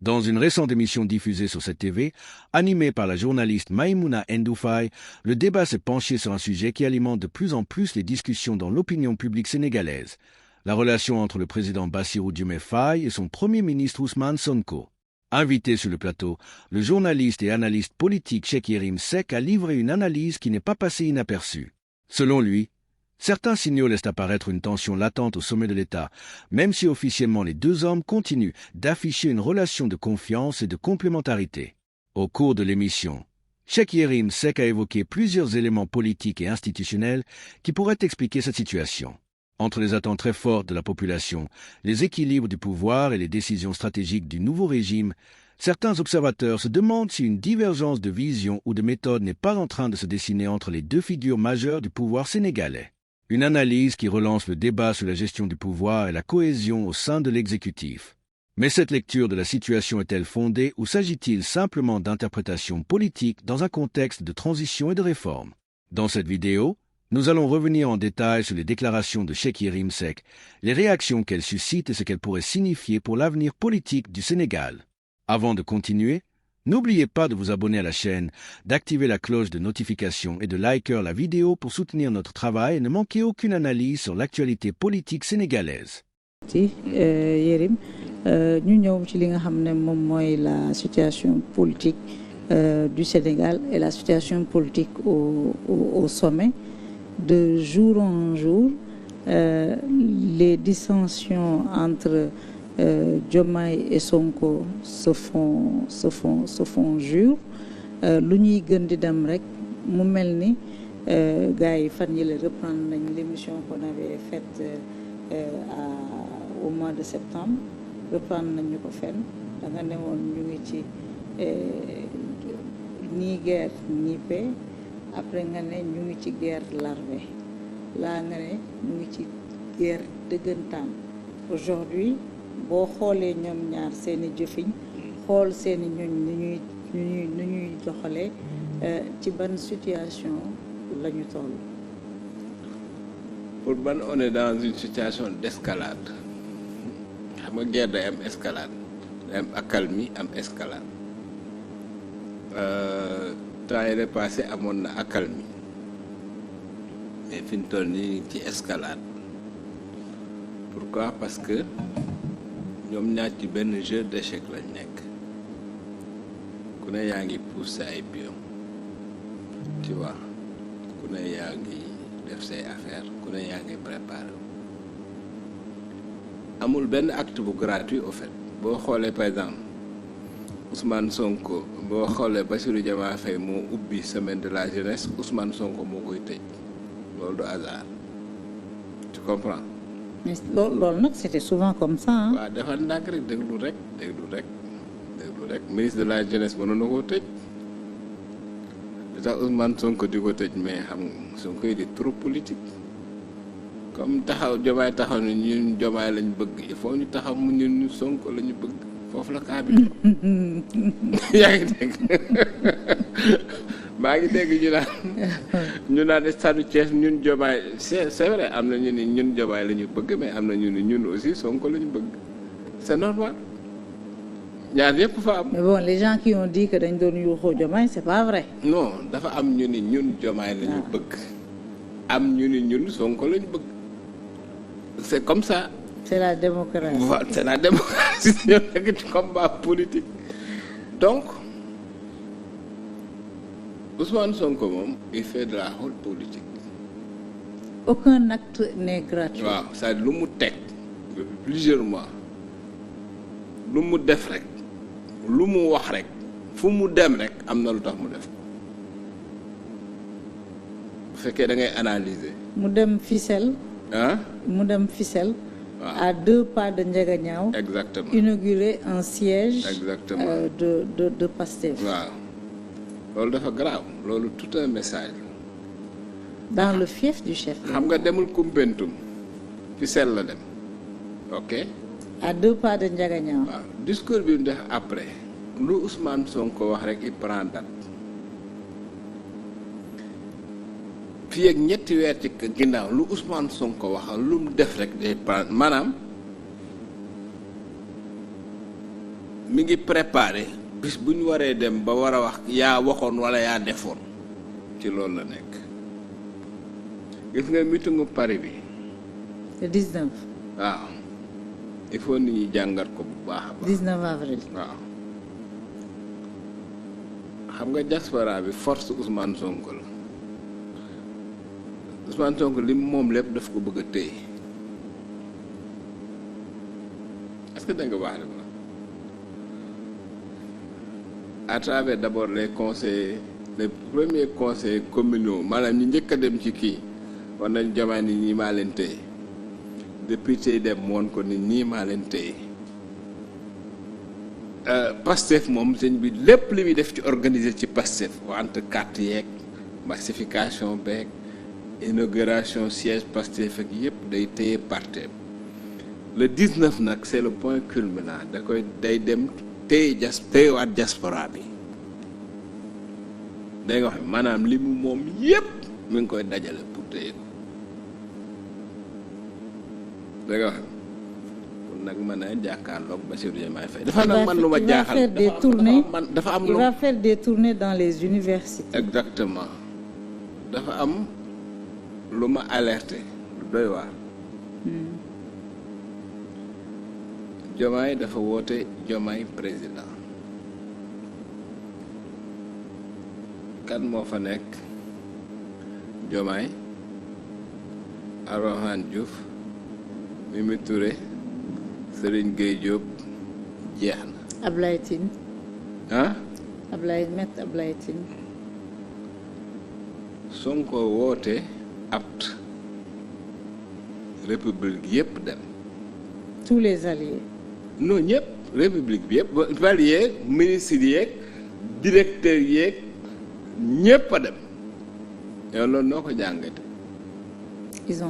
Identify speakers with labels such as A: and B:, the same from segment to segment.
A: Dans une récente émission diffusée sur cette TV, animée par la journaliste Maïmouna Ndoufai, le débat s'est penché sur un sujet qui alimente de plus en plus les discussions dans l'opinion publique sénégalaise, la relation entre le président Bassirou Diomaye Faye et son premier ministre Ousmane Sonko. Invité sur le plateau, le journaliste et analyste politique Cheikh Yérim Seck a livré une analyse qui n'est pas passée inaperçue. Selon lui, certains signaux laissent apparaître une tension latente au sommet de l'État, même si officiellement les deux hommes continuent d'afficher une relation de confiance et de complémentarité. Au cours de l'émission, Cheikh Yérim Seck a évoqué plusieurs éléments politiques et institutionnels qui pourraient expliquer cette situation. Entre les attentes très fortes de la population, les équilibres du pouvoir et les décisions stratégiques du nouveau régime, certains observateurs se demandent si une divergence de vision ou de méthode n'est pas en train de se dessiner entre les deux figures majeures du pouvoir sénégalais. Une analyse qui relance le débat sur la gestion du pouvoir et la cohésion au sein de l'exécutif. Mais cette lecture de la situation est-elle fondée ou s'agit-il simplement d'interprétations politiques dans un contexte de transition et de réforme? Dans cette vidéo, nous allons revenir en détail sur les déclarations de Cheikh Yérim Seck, les réactions qu'elles suscitent et ce qu'elles pourraient signifier pour l'avenir politique du Sénégal. Avant de continuer, n'oubliez pas de vous abonner à la chaîne, d'activer la cloche de notification et de liker la vidéo pour soutenir notre travail et ne manquer aucune analyse sur l'actualité politique sénégalaise.
B: Yérim, ñu ñëw ci li nga xam ne moom mooy la situation politique du Sénégal et la situation politique au sommet. De jour en jour, les dissensions entre Diomaye et Sonko se font jour. Lu ñuy gën di dem rek mu mel ni gars yi fan yi la reprendre nañ l'émission qu'on avait faite au mois de septembre reprendre nañ ñu ko fenn da nga ne woon ñu ngi ci ni guerre ni paix. Après nga ne ñu ngi ci guerre larvée laa nga ne ñu ngi ci guerre dëggantaan. Aujourd'hui boo xoolee ñoom ñaar seeni jëfiñ xool seeni ñoñ nu ñuy doxalee ci ban situation la ñu toll.
C: Pour man on est dans une situation d'escalade xam nga guerre day am escalade day am accalmie am escalade. Temps yii passé amoon na accalmie mais fi ñu toll nii ci escalade. Pourquoi? Parce que ñoom ñaar ci benn jeu d'échec lañ nekk ku ne yaa ngi pousser ay pion tu vois ku ne yaa ngi def say affaire ku ne yaa ngi préparer amul benn acte bu gratuit au fait. Boo xoolee par exemple Ousmane Sonko boo xoolee Bassirou Diomaye Faye moo ubbi semaine de la jeunesse Ousmane Sonko moo koy tëj loolu du hasard tu comprends.
B: Mais loolu nag c'était souvent comme ça.
C: waaw dafa ndànk rek déglu rek ministre de la jeunesse mënoon na koo tëj li tax Ousmane Sonko di ko tëj mais xam nga Sonko yi di trop politique comme taxaw Diomaye taxaw ni ñun Diomaye lañ bëgg il faut ñu taxaw mu ñun ñu Sonko la ñu bëgg. Foofu la kaa bi yaa ngi dégg maa ngi dégg ñu naan stade Thiès ñun Diomaye c'est vrai am na ñu ni ñun Diomaye la ñu bëgg mais am na ñu ni ñun aussi Sonko la ñu bëgg c'est normal ñaar yëpp fa am.
B: Mais bon, les gens qui ont dit que dañ doon yuuxoo Diomaye c'est pas vrai.
C: Non dafa am ñu ni ñun Diomaye la ñu bëgg am ñu ni ñun Sonko la ñu bëgg c'est comme ça.
B: C'est la démocratie.
C: Voilà, c'est la démocratie. ñoo nekk ci combat politique. Donc Ousmane Sonko moom il fait de la haute politique.
B: Aucun acte n'est gratuit.
C: waaw c'est lu mu teg depuis plusieurs mois lu mu def rek lu mu wax rek fu mu dem rek am na lu tax mu def ko bu fekkee da ngay analyser.
B: mu dem ficelle. mu dem ficelle. À 2 pas de Ndiaganiao.
C: Exactement.
B: Inaugurer un siège.
C: Exactement.
B: de Pastef.
C: waaw loolu dafa grave loolu tout un message.
B: Dans le fief du chef.
C: xam nga demul Koumpentoum ficelle la dem ok.
B: À 2 pas de Ndiaganiao.
C: waaw discours bi mu def après lu Ousmane Sonko wax rek il prend date. fii ak ñetti weer ci ginnaaw lu Ousmane Sonko wax lu mu def rek day prendre maanaam mi ngi préparé bis bu ñu waree dem ba war a wax yaa waxoon wala yaa defoon ci loolu la nekk. gis nga meetingu Paris bi.
B: le 19.
C: waaw il faut nit ñi jàngat ko bu baax a baax.
B: 19 avril.
C: waaw xam nga diaspora bi force Ousmane Sonko la Ousmane Sonko li moom lépp daf ko bëgg a téye est-ce que da nga baax la à travers d'abord les conseils les premiers conseils communaux maanaam ñi njëkk a dem ci kii war nañ jamono ni ñii maa leen téye député dem woon ko ni ñii maa leen téye Pastef moom sëñ bi lépp li muy def ci organiser ci Pastef wante carte yeeg massification beeg inauguration siège Pastef ak yëpp day téye parti le 19 nag c'est le point culminant da koy day dem téyewaat diaspora bi day nga wax maanaam li mu moom yëpp mi ngi koy dajale pour téye ko da nga wax kon nag mën a jàkkaarloog Bassirou Diomaye Faye dafa nag man lu ma jaaxal dafa am
B: il va faire des tournées dans les universités.
C: exactement dafa am lu ma alerté lu doy waar. Diomaye dafa woote Diomaye président kan moo fa nekk Diomaye Abdourahmane Diouf Mimi Touré Serigne Gueye Diop jeex na.
B: Ablaye Tine.
C: ah.
B: Maître Ablaye Tine.
C: Sonko woote apt république yépp dem.
B: tous les alliés.
C: non ñëpp république bi yëpp alliés ministres yeeg directeurs yeeg ñëpp a dem yow loolu noo ko jàngate.
B: ils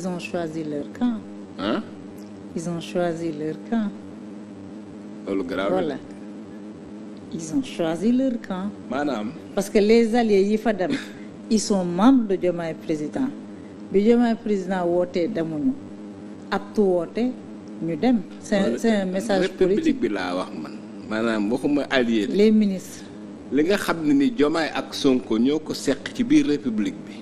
B: ont choisi leur camp.
C: ah.
B: ils ont choisi leur camp.
C: loolu grave
B: voilà ils ont choisi leur camp.
C: maanaam.
B: parce que les alliés yi fa dem ils sont membres de Diomaye président bi Diomaye président wootee demuñu aptu woote. ñu dem c'est un message politique
C: bi laa wax man maanaam waxuma allié
B: les ministres
C: li nga xam ne ni Diomaye ak Sonko ñoo ko seq ci biir république bi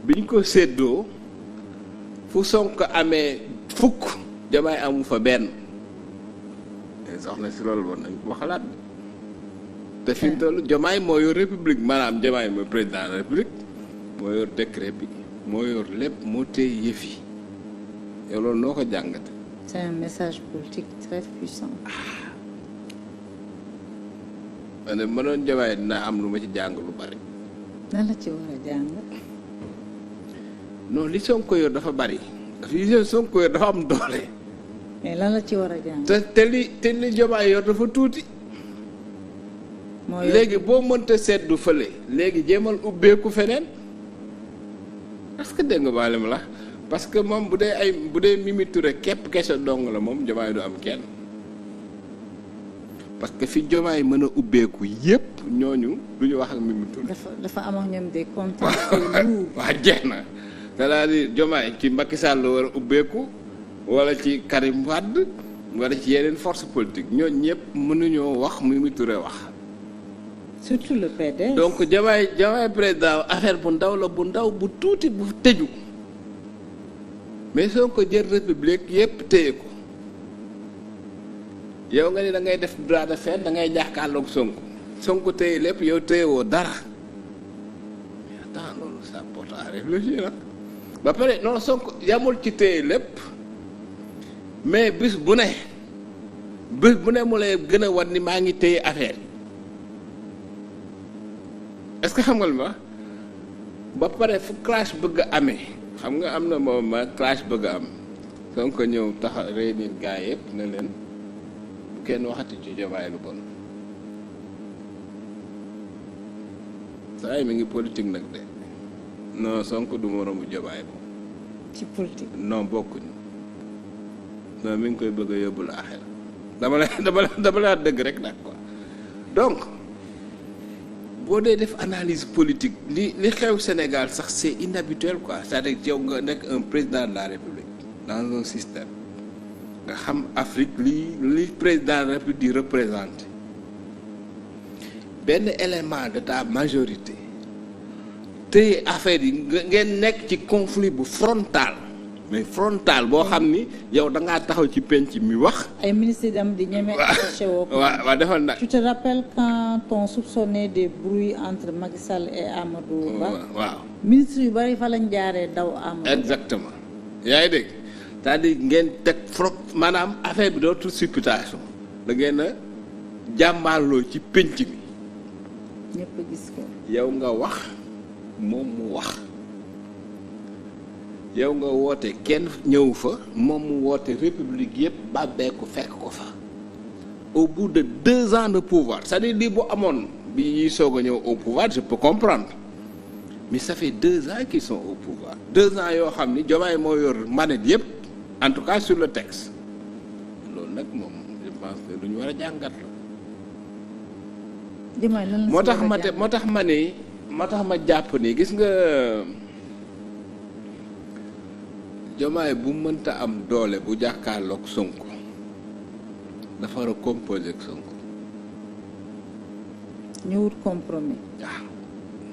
C: biñ ko séddoo fu Sonko amee fukk Diomaye amu fa benn soxna si loolu war nañ ko xalaat te fi mu toll Diomaye moo yor république maanaam Diomaye mooy président de la république moo yor décret bi moo yor lépp moo téye yëf yi yow loolu noo ko jàngate.
B: c'est un message politique très puissant.
C: ma ne mënoon Diomaye dina am lu ma ci jàng lu bari.
B: nan la ci war a jàng.
C: non li Sonko yor dafa bari li Sonko yor dafa am doole.
B: mais lan la ci war a jàng.
C: te li Diomaye yor dafa tuuti. léegi boo mënta seddu fële léegi jéemal ubbeeku feneen est-ce que dégg nga baale ma la. parce que moom bu dee Mimi Touré képp kese dong la moom Diomaye du am kenn parce que fi Diomaye mën a ubbeeku yépp ñooñu du ñu wax ak Mimi Touré.
B: dafa am ak ñoom des contacts lourds.
C: waaw jeex na c'est-à-dire Diomaye ci Macky Sall la war a ubbeeku wala ci Karim Wade wala ci yeneen force politique ñooñu ñëpp mënuñoo wax Mimi Touré wax.
B: surtout le PDS.
C: donc Diomaye président affaire bu ndaw la bu ndaw bu tuuti bu tëju. mais soo ko jël république yépp téye ko yow nga ni da ngay def droit de fait da ngay jàkkaarloog Sonko téye lépp yow téye woo dara mais attends loolu ça porte à réfléchir nag ba pare non Sonko yamul ci téye lépp mais bis bu ne mu lay gën a war ni maa ngi téye affaire est-ce que xam nga li ma ba pare fu clash bëgg a amee. xam nga am na moom ma clash bëgg am Sonko ñëw tax réunir gaa yëpp ne leen bu kenn waxati ci Diomaye lu bon saa yi mi ngi politique nag de non Sonko du moromu Diomaye moom
B: ci politique
C: non bokkuñu non mi ngi koy bëgg a yóbbu la xel dama la dëgg rek nag quoi donc boo dee def analyse politique li xew Sénégal sax c'est inhabituel quoi c'est-à-dire yow nga nekk un président de la République dans un système nga xam Afrique li président de la République di représenté benn élément de ta majorité te affaire yi ngeen nekk ci conflit bu frontal mais frontal boo xam ni yow da ngaa taxaw ci penc mi wax.
B: ay ministres dem di ñeme attaché woo ko.
C: waaw defal na.
B: Tu te rappelles quand on soupçonnait des bruits entre Macky Sall et Amadou Ba.
C: waaw
B: ministre yu bari fa lañ jaaree daw Amadou.
C: exactement yaa ngi dégg c'est-à-dire ngeen teg maanaam affaire bi dootul supputation da ngeen a jàmbaarloo ci penc mi.
B: ñëpp gis ko.
C: yow nga wax moom mu wax. yow nga woote kenn ñëw fa moom mu woote république yëpp bàbbee ko fekk ko fa au bout de 2 ans de pouvoir c'est-à-dire lii bu amoon bi ñuy soog a ñëw au pouvoir je peux comprendre mais ça fait 2 ans qu'ils sont au pouvoir 2 ans yoo xam ni Diomaye moo yor manette yëpp en tout cas sur le texte loolu nag moom je pense que lu ñu war a jàngat la. moo tax ma jàpp ni gis nga. Diomaye bu mënta am doole bu jàkkaarloog Sonko dafa war a composer ak Sonko.
B: ñu wut compromis.
C: waaw